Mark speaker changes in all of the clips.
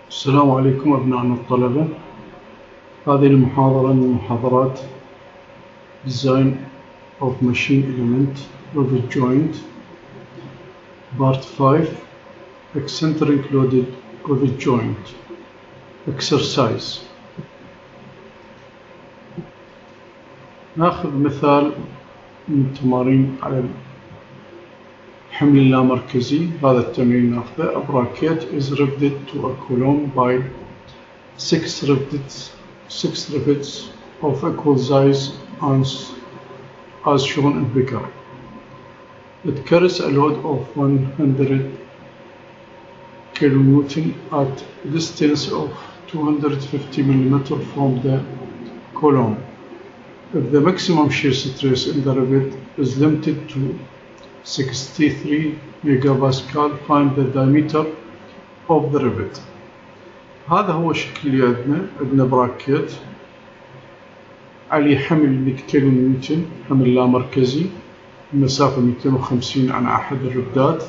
Speaker 1: السلام عليكم أبنائنا الطلبة. هذه المحاضرة من محاضرات Design of Machine Element Rivet Joint Part 5 Eccentric Loaded Rivet Joint Exercise. ناخذ مثال من التمارين على الحمل اللامركزي. هذا التمرين ناخذه. A bracket is riveted to a column by 6 rivets of equal size as shown in figure. It carries a load of 100 kN at a distance of 250 mm from the column. If the maximum shear stress in the rivet is limited to 63 megapascal, find the diameter of the rivet. هذا هو الشكل اللي عندنا براكيت عليه حمل 100 كيلو نيوتن، حمل لامركزي، المسافة 250 عن أحد الربدات،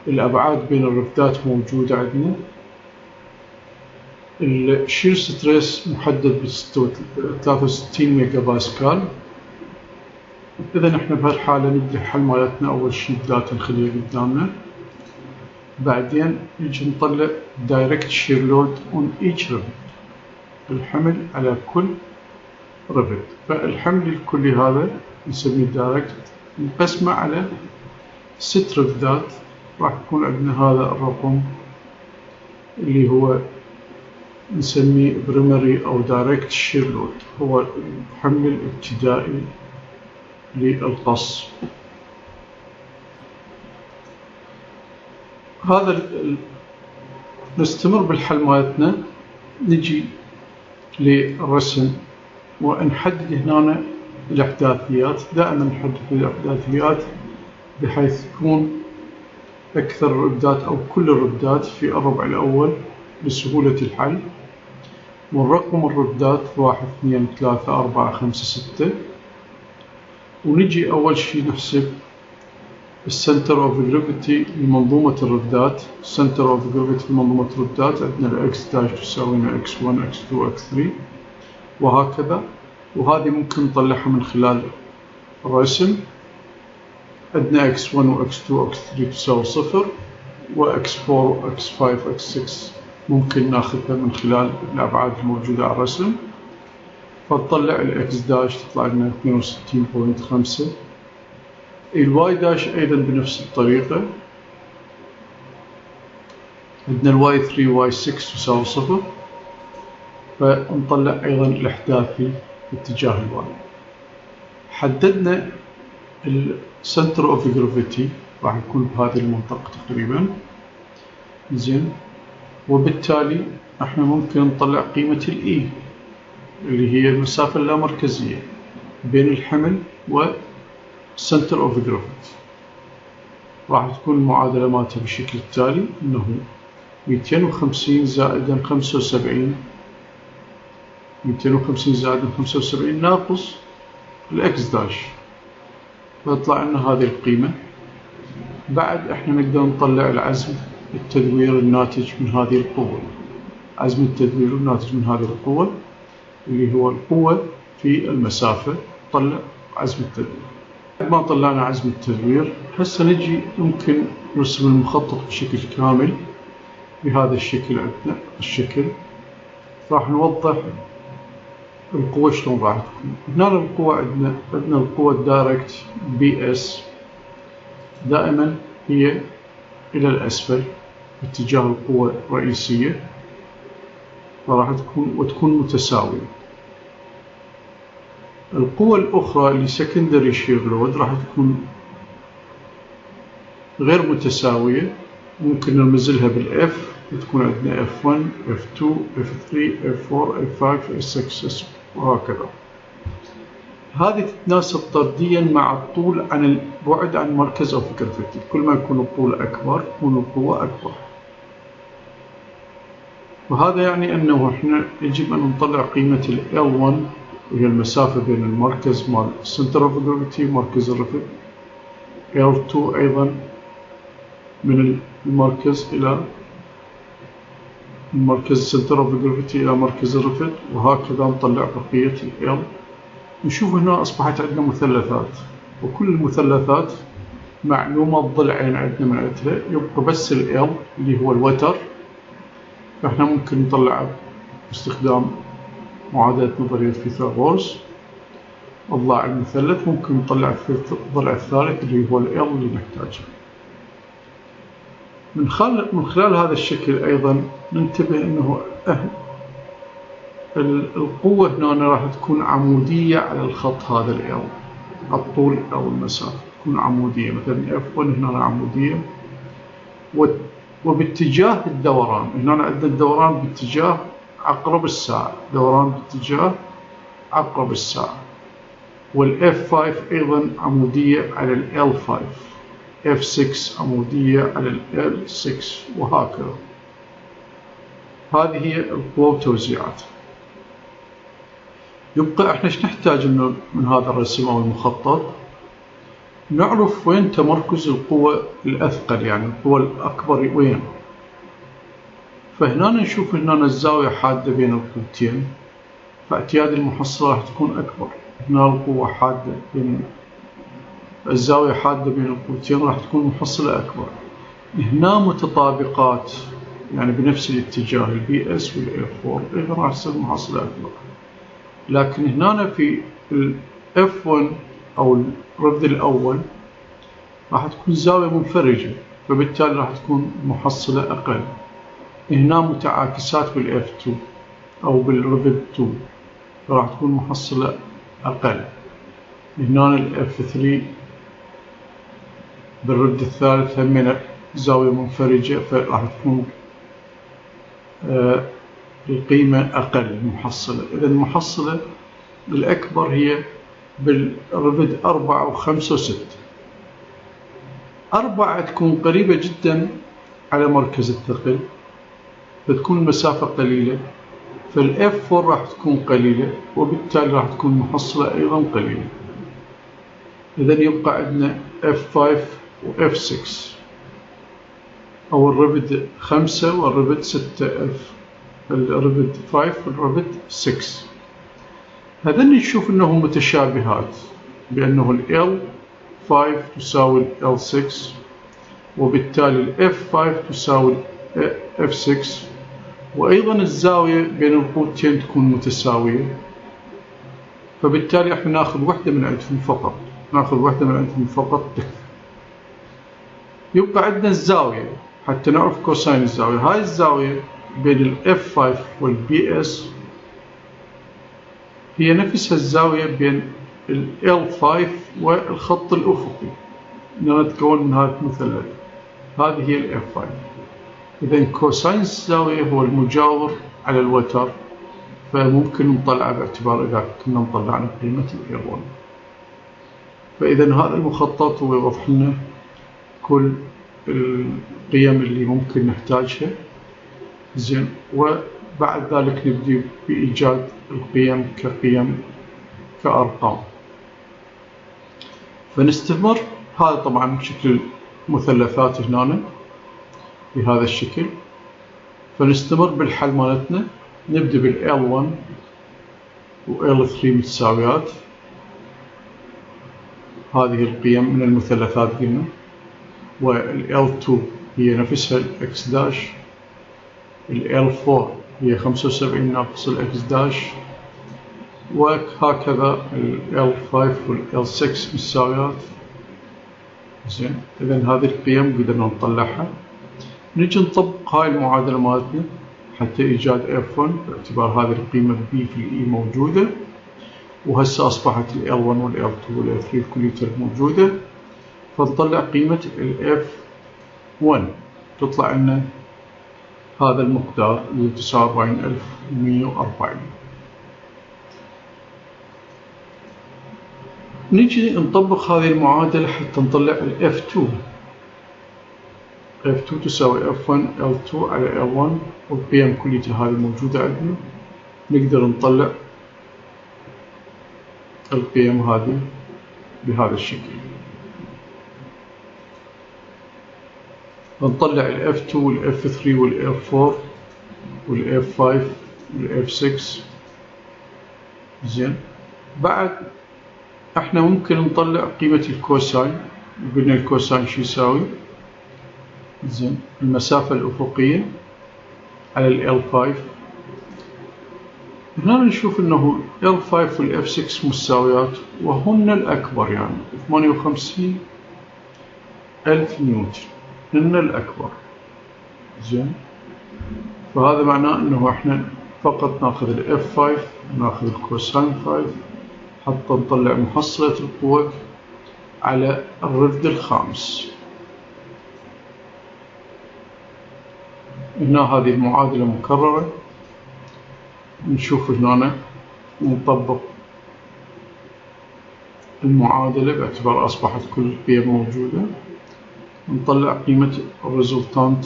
Speaker 1: الأبعاد بين الربدات موجودة عندنا، الشير ستريس محدد ب 63 ميجا باسكال. إذا احنا بهالحالة نبدأ حل مالتنا. أول شيء الداتا نخليها قدامنا، بعدين نجي نطلع direct shear load on each rivet، الحمل على كل rivet. فالحمل الكلي هذا نسميه direct، نقسمه على 6 رفتات. راح يكون عندنا هذا الرقم اللي هو نسميه primary أو direct shear load، هو الحمل الابتدائي للقص. هذا نستمر بالحل مالتنا. نجي للرسم ونحدد هنا الأحداثيات. دائما نحدد الأحداثيات بحيث تكون أكثر الربدات أو كل الربدات في الربع الأول لسهولة الحل. ونرقم الربدات 1 2 3 4 5 6. ونجي أول شيء نحسب السنتر اوف جرافيتي لمنظومة الربدات. السنتر اوف جرافيتي لمنظومة الربدات عندنا الاكس داش تساوي لنا اكس 1 اكس 2 اكس 3 وهكذا. وهذه ممكن نطلعها من خلال الرسم. عندنا اكس 1 واكس 2 واكس 3 تساوي 0، واكس 4 واكس 5 واكس 6 ممكن ناخذها من خلال الابعاد الموجودة على الرسم. فتطلع الاكس داش تطلع لنا 62.5. الواي داش ايضا بنفس الطريقة. عندنا الواي 3 واي 6 تساوي 0، فنطلع ايضا الاحداثي باتجاه الواي. حددنا السنتر اوف جرافيتي راح يكون بهذه المنطقة تقريبا. زين، وبالتالي احنا ممكن نطلع قيمة الاي اللي هي المسافة اللامركزية بين الحمل و Center of Gravity. راح تكون المعادلة مالتها بالشكل التالي، انه 250 زائدا 75 ناقص الاكس داش، فيطلع لنا هذه القيمة. بعد احنا نقدر نطلع العزم التدوير الناتج من هذه القوة. عزم التدوير الناتج من هذه القوة اللي هو القوة في المسافة. نطلع عزم التدوير. بعد ما طلعنا عزم التدوير، هسه نجي ممكن نرسم المخطط بشكل كامل بهذا الشكل. عندنا الشكل راح نوضح القوة شلون راح تكون. هنا القوة عندنا القوة الدايركت بي اس دائما هي إلى الأسفل باتجاه القوة الرئيسية، فراح تكون متساوية. القوة الأخرى اللي secondary shear load راح تكون غير متساوية. ممكن نرمزلها بالإف، تكون عندنا F1 F2 F3 F4 F5 F6 وهكذا. هذه تتناسب طرديا مع الطول عن البعد عن مركز أوف جرافيتي. كل ما يكون الطول أكبر تكون القوة أكبر. وهذا يعني أنه إحنا يجب أن نطلع قيمة ال L1 وهي المسافة بين المركز مال Center of Gravity ومركز الرفد. L2 أيضا من المركز إلى من مركز السنتر بالجرافيتي إلى مركز الرفد، وهكذا نطلع بقية ال. نشوف هنا أصبحت عندنا مثلثات، وكل المثلثات معلومة الضلعين عندنا من عندها، يبقى بس ال اللي هو الوتر، فإحنا ممكن نطلعه باستخدام معادلة نظرية فيثاغورس. الضلع المثلث ممكن نطلع في الضلع الثالث اللي هو ال اللي نحتاجه. من خلال هذا الشكل أيضا ننتبه أنه القوة هنا راح تكون عمودية على الخط هذا ال الطول أو المسافة تكون عمودية، مثلا F1 هنا عمودية وباتجاه الدوران. هنا عندنا الدوران باتجاه عقرب الساعة، دوران باتجاه عقرب الساعة. والF5 أيضا عمودية على ال L5، F6 عمودية على ال L6، وهكذا. هذه هي القوة وتوزيعاتها. يبقى احنا ايش نحتاج انه من هذا الرسم او المخطط؟ نعرف وين تمركز القوة الأثقل، يعني القوة الأكبر وين. فهنا نشوف هنا الزاوية حادة بين القوتين، فاعتياد المحصلة راح تكون أكبر. هنا القوة حادة بين الزاوية حادة بين القوتين، راح تكون المحصلة أكبر. هنا متطابقات، يعني بنفس الاتجاه البي اس والاف 4، إذا راح تصير المحصلة أكبر. لكن هنا في الاف 1 أو الربط الأول راح تكون زاوية منفرجة، فبالتالي راح تكون المحصلة أقل. هنا متعاكسات بالاف 2 أو بالربط 2، فراح تكون المحصلة أقل. هنا الاف 3 بالربط الثالث هم زاوية منفرجة، فراح تكون القيمة أقل المحصلة. إذا المحصلة الأكبر هي بالربط 4 و5 و6. 4 تكون قريبة جدا على مركز الثقل، فتكون المسافة قليلة، فالF4 راح تكون قليلة، وبالتالي راح تكون المحصلة أيضا قليلة. إذا يبقى عندنا F5 و F6 أو الربط 5 والربط 6 الربط 5 والربط 6. هذا نشوف أنهم متشابهات، بأنه ال L5 تساوي ال L6، وبالتالي ال F5 تساوي ال F6، وأيضا الزاوية بين القوتين تكون متساوية. فبالتالي احنا ناخذ واحدة من عندهم فقط، تكفي. يبقى عندنا الزاوية حتى نعرف كوساين الزاوية. هاي الزاوية بين ال F5 وال BS هي نفسها الزاوية بين ال L5 والخط الأفقي، نتكون من هذا المثلث. هذه هي ال F5. إذا كوساين الزاوية هو المجاور على الوتر، فممكن نطلعه باعتبار إذا كنا نطلعنا قيمة ال L1. فإذا هذا المخطط هو يوضح لنا كل القيم اللي ممكن نحتاجها. زين، وبعد ذلك نبدأ بإيجاد القيم كأرقام. فنستمر. هذا طبعا شكل المثلثات هنا بهذا الشكل. فنستمر بالحل مالتنا. نبدأ بالL1 وL3 متساويات. هذه القيم من المثلثات قلنا. والL2 هي نفسها الX داش. الL4 هي 75 ناقص الX داش، وهكذا الL5 والL6 متساويات. زين، إذا هذه القيم قدرنا نطلعها. نجي نطبق هاي المعادلة مالتنا حتى إيجاد F1 باعتبار هذه القيمة B في الE موجودة، وهسه أصبحت ال L1 وال L2 وال L3 كليتها موجودة. فنطلع قيمة ال F1 تطلع لنا هذا المقدار اللي 49140. نجي نطبق هذه المعادلة حتى نطلع ال F2. F2 تساوي F1 L2 على L1، والقيم كليتها هذه موجودة عندنا. نقدر نطلع القيم هذه بهذا الشكل. نطلع ال F2 وال F3 وال F4 والF5 والF6. زين. بعد احنا ممكن نطلع قيمة الكوساين. قلنا الكوساين شو يساوي؟ زين، المسافة الأفقية على ال L5. هنا نشوف انه L5 والF6 مساويات وهن الأكبر، يعني 58,000 نيوتن هن الأكبر. زين، فهذا معناه انه احنا فقط ناخذ ال F5 وناخذ الكوساين 5 حتى نطلع محصلة القوة على الرفد الخامس. هنا هذه المعادلة مكررة. نشوف هنا نطبق المعادلة باعتبار أصبحت كل القيم موجودة. نطلع قيمة الريزولتانت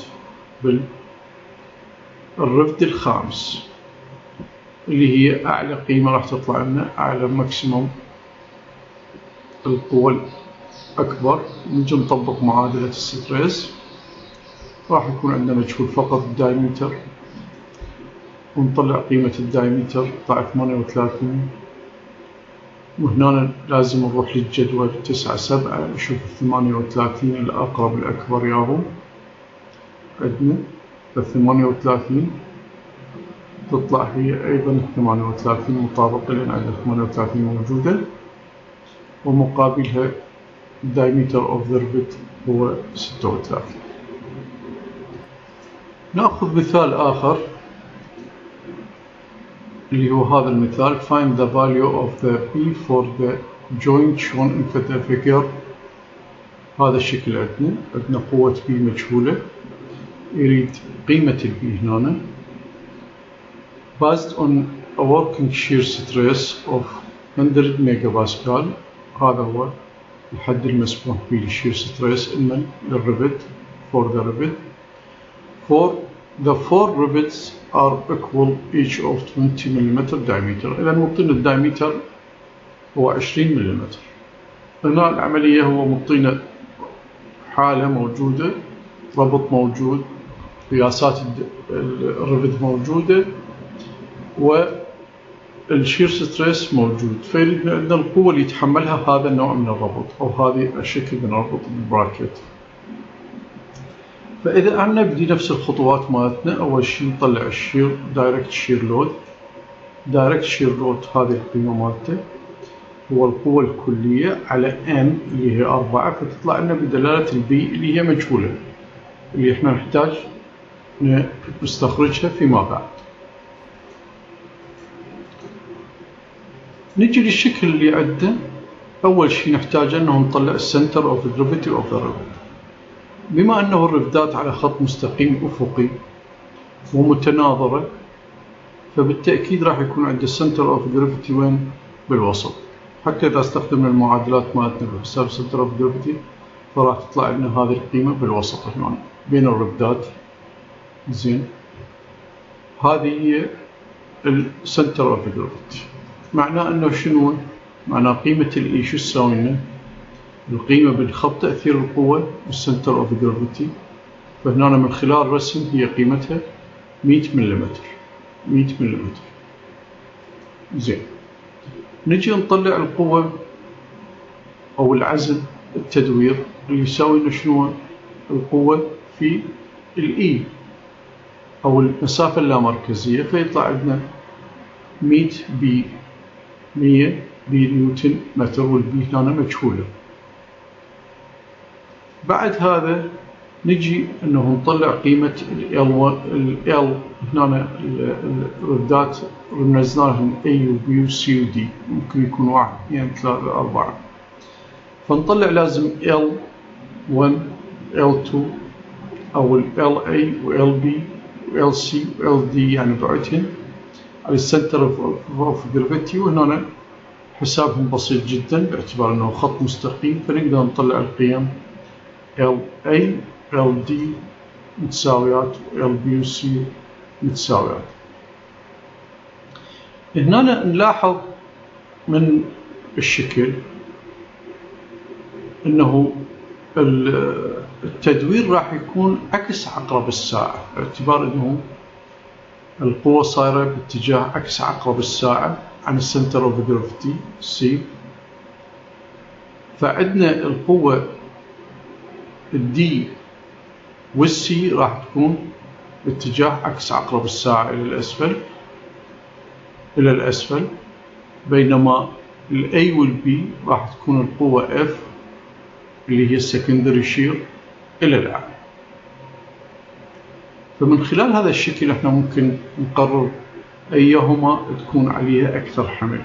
Speaker 1: بالرفد الخامس اللي هي أعلى قيمة راح تطلع لنا، أعلى ماكسيموم القوة الأكبر. نجي نطبق معادلة الستريس. راح يكون عندنا مجهول فقط الدايمتر، ونطلع قيمة الدايمتر طلع 38. وهنا لازم نروح للجدول 9-7 نشوف 38 الأقرب الأكبر ياهو. عندنا 38 تطلع هي أيضا 38 مطابقة، لأن عندنا 38 موجودة، ومقابلها diameter of the rivet هو 36. نأخذ مثال آخر اللي هو هذا المثال. find the value of the P for the joint shown in the figure. هذا الشكل عندنا قوة P مجهولة، يريد قيمة ال P هنا based on a working shear stress of 100 megapascal. هذا هو الحد المسموح به للشير ستريس إما للربط for the rivet. For the 4 rivets are equal each of 20 mm diameter. إذا مطين الدايمتر هو 20 ملم. هنا العملية هو مطين حالة موجودة، ربط موجود، قياسات الربط موجودة، والشير ستريس موجود. فيريد عندنا القوة اللي يتحملها هذا النوع من الربط أو هذه الشكل من الربط بالبراكت. فإذا عنا بدي نفس الخطوات مالتنا. أول شيء نطلع الشير دايركت شير لود. دايركت شير لود هذه القيمة مالته هو القوة الكلية على N اللي هي 4، فتطلع لنا بدلالة البي اللي هي مجهولة، اللي احنا نحتاج نستخرجها فيما بعد. نجي للشكل اللي عندنا. أول شيء نحتاج أنه نطلع السنتر أوف جرافيتي أوف ذا ريفت. بما أنه الرفدات على خط مستقيم أفقي ومتناظرة، فبالتأكيد راح يكون عند السنتر أوف جرافيتي وين؟ بالوسط. حتى إذا استخدمنا المعادلات مالتنا بحساب السنتر أوف جرافيتي فراح تطلع لنا هذه القيمة بالوسط هنا بين الرفدات. زين، هذه هي السنتر أوف جرافيتي. معناه أنه شنو؟ معناه قيمة الإي شو تساوي لنا؟ القيمة بالخط تأثير القوة والسنتر أوف جرافيتي. فهنا من خلال الرسم هي قيمتها 100 ملم. 100 ملم. زين، نجي نطلع القوة أو العزم التدوير اللي يساوي لنا شنو؟ القوة في الإي أو المسافة اللامركزية، فيطلع عندنا 100 بي، 100 بي نيوتن متر، والبي هنا مجهولة. بعد هذا نجي انه نطلع قيمة ال هنا الرفدات رمزناهم A و B و C و D، ممكن يكون 1 2 3 4. فنطلع لازم L1 L2 او LA و LB و LC و LD يعني بعدهن على السنتر اوف جرافيتي. وهنا حسابهم بسيط جدا باعتبار انه خط مستقيم، فنقدر نطلع القيم LA LD متساويات LB و C متساويات. هنا نلاحظ من الشكل انه التدوير راح يكون عكس عقرب الساعة، باعتبار انه القوة صايرة باتجاه عكس عقرب الساعة عن السنتر اوف جرافيتي سي. فعندنا القوة الدي والسي راح تكون باتجاه عكس عقرب الساعة إلى الأسفل، بينما الأي والبي راح تكون القوة اف اللي هي السكندري شير إلى الأعلى. فمن خلال هذا الشكل احنا ممكن نقرر أيهما تكون عليها أكثر حمل.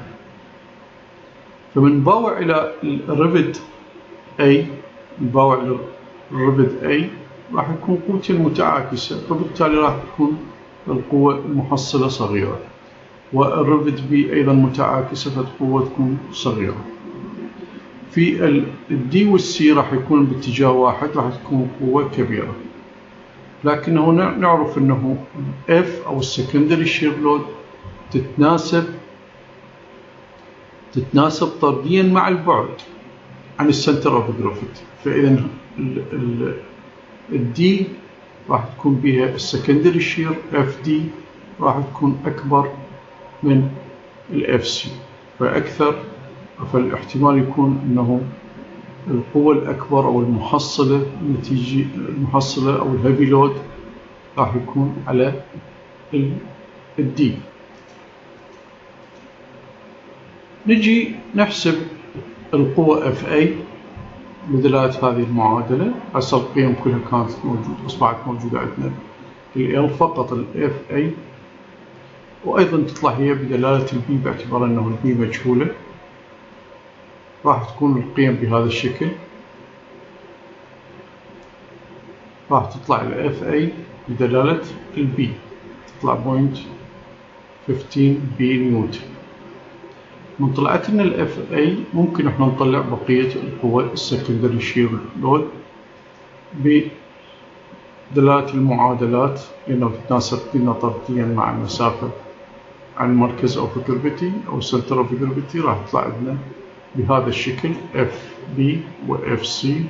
Speaker 1: فمن باوع إلى الربط أي، نباوع للربط أي راح يكون قوتين متعاكسة، فبالتالي راح تكون القوة المحصلة صغيرة، والربط بي أيضا متعاكسة فالقوة تكون صغيرة. في الدي والسي راح يكون باتجاه واحد، راح تكون قوة كبيرة، لكنه نعرف أنه F أو السكندري شير لود تتناسب طرديا مع البعد عن السنتر اوف جرافيتي. فإذا الدي راح تكون بها السكندري شير اف دي راح تكون أكبر من الاف سي، فالاحتمال يكون أنه القوة الأكبر أو المحصلة أو الهيفي لود راح يكون على الدي. نجي نحسب القوة اف اي بدلالة هذه المعادلة. هسه القيم كلها كانت موجودة، أصبحت موجودة عندنا ال فقط الاف اي، وأيضا تطلع هي بدلالة البي باعتبار أنه البي مجهولة. راح تكون القيم بهذا الشكل، راح تطلع الاف اي بدلالة البي تطلع 0.15 بي نيوتن. من طلعت لنا الاف اي ممكن احنا نطلع بقية القوى السكندري شير لود بدلالة المعادلات، لأنه تتناسب لنا طرديا مع المسافة عن المركز أو جرافيتي أو سنتر أوف جرافيتي. راح تطلع لنا بهذا الشكل اف بي واف سي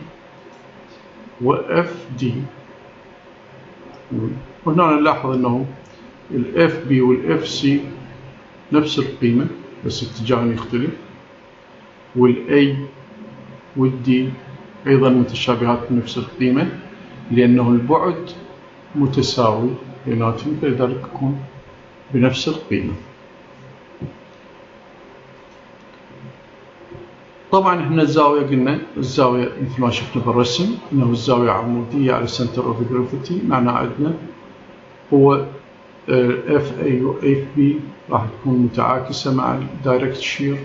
Speaker 1: واف دي. هنا نلاحظ أنه الاف بي والاف سي نفس القيمة بس اتجاه يختلف، والاي والدي أيضا متشابهات بنفس القيمة لأنه البعد متساوي بيناتهم، فلذلك يكون بنفس القيمة. طبعا احنا الزاوية قلنا الزاوية مثل ما شفنا بالرسم انه الزاوية عمودية على السنتر اوف جرافيتي، معناه عندنا هو اف اي واف بي راح تكون متعاكسة مع الدايركت شير،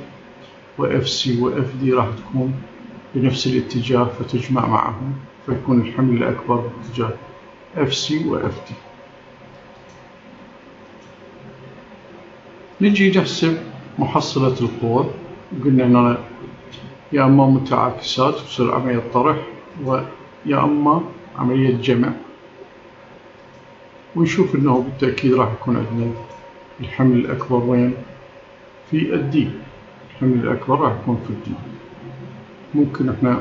Speaker 1: واف سي واف دي راح تكون بنفس الاتجاه فتجمع معهم فيكون الحمل الأكبر باتجاه اف سي واف دي. نجي نحسب محصلة القوة. قلنا هنا يا أما متعاكسات تصير عملية طرح، ويا أما عملية جمع، ونشوف أنه بالتأكيد راح يكون عندنا الحمل الأكبر وين؟ في الدي. الحمل الأكبر راح يكون في الدي. ممكن احنا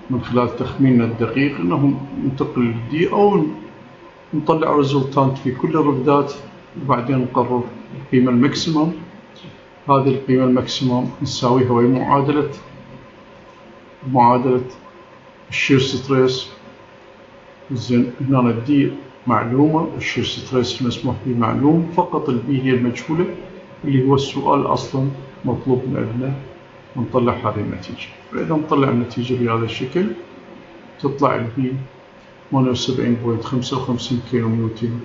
Speaker 1: من خلال تخميننا الدقيق أنه ننتقل للدي أو نطلع ريزولتانت في كل الربدات وبعدين نقرر القيمة الماكسيموم. هذه القيمة الماكسيموم نساويها وهي معادلة الشير ستريس. زين هنا الدي معلومة والشير ستريس المسموح به معلوم، فقط البي هي المجهولة اللي هو السؤال أصلا مطلوب من عندنا ونطلع هذه النتيجة. فإذا نطلع النتيجة بهذا الشكل تطلع البي 78.55 كيلو نيوتن،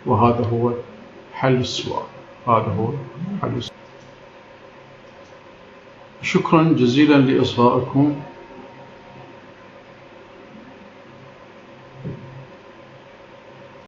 Speaker 1: وهذا هو حل السؤال. شكرا جزيلا لإصغائكم.